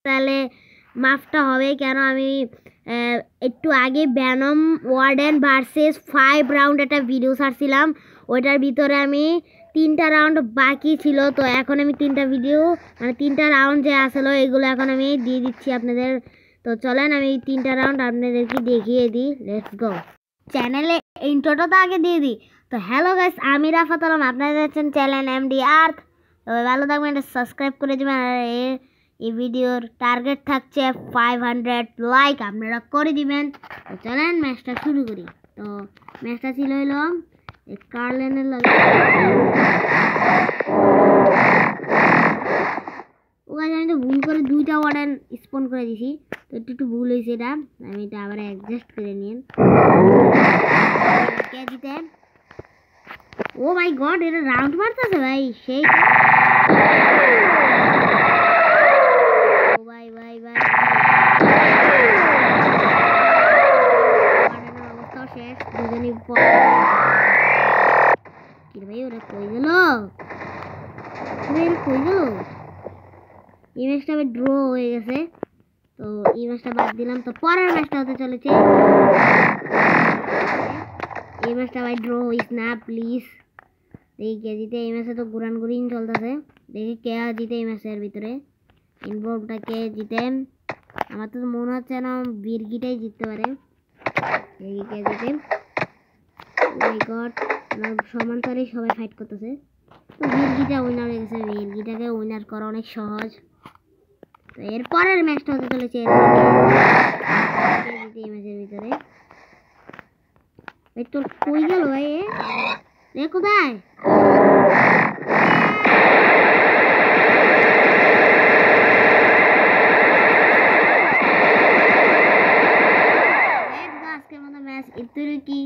তাহলে মাফটা হবে, কেন আমি একটু আগে ভ্যানম ওয়ার্ডেন ভার্সেস 5 রাউন্ড একটা ভিডিও ছাড়ছিলাম, ওইটার ভিতরে আমি 3টা রাউন্ড বাকি ছিল। তো এখন আমি 3টা ভিডিও মানে 3টা রাউন্ড যে আসলো এগুলো এখন আমি দিয়ে দিচ্ছি আপনাদের। তো চলেন আমি 3টা রাউন্ড আপনাদেরকে দেখিয়ে দিই। Let's go. চ্যানেলে ইন্ট্রোটা তো আগে দিয়ে দিই। তো হ্যালো গাইস, আমি রাফাত আলম, আপনারা দেখছেন চ্যানেল এমডি আর্থ। তো ভালো থাকবেন, এটা সাবস্ক্রাইব করে দেবেন। আর এই ভিডিওর টার্গেট থাকছে 500 লাইক, আপনারা করে দিবেন। তো চলেন ম্যাচটা শুরু করি। তো ম্যাচটা ছিল হলো কার্লেনের লগে। আমি তো ভুল করে 2টা ওয়ার্ডেন স্পন করে দিছি, তো একটু ভুল হয়েছে, এটা আমি এটা আবার অ্যাডজাস্ট করে নিন। কে জিতে? ও মাই গড, এটা রাউন্ড মারতেছে ভাই, সেই ভাই ভাই ভাই অবস্থা শেষ। দুজনই কি ভাই, ওরা কই গেল? কই গেল? এই ম্যাচটা আবার ড্র হয়ে গেছে, তো এই ম্যাচটা বাদ দিলাম। তো পরের ম্যাচটা হতে চলেছে, এই ম্যাচটা ভাই ড্র হইস না প্লিজ। দেখি কে জিতে। এই ম্যাচে তো ঘুরান চলতেছে, দেখি কে জিতে এই ম্যাচের ভিতরে। ইনভলভটা কে জিতে? আমার তো মনে হচ্ছে না বিরগিটাই জিততে পারে। দেখি কে জিতে। মাই গড, সমান্তরে সবাই ফাইট করতেছে। তো বিরগিটা উইনার হয়ে গেছে। বিরগিটাকে উইনার করা অনেক সহজ। তো এরপরের ম্যাচটা হতে চলেছে এই ম্যাচের ভিতরে। ভাই তোর কই গেল ভাই? এ কোথায়? আজকের মতো ম্যাচ এর কি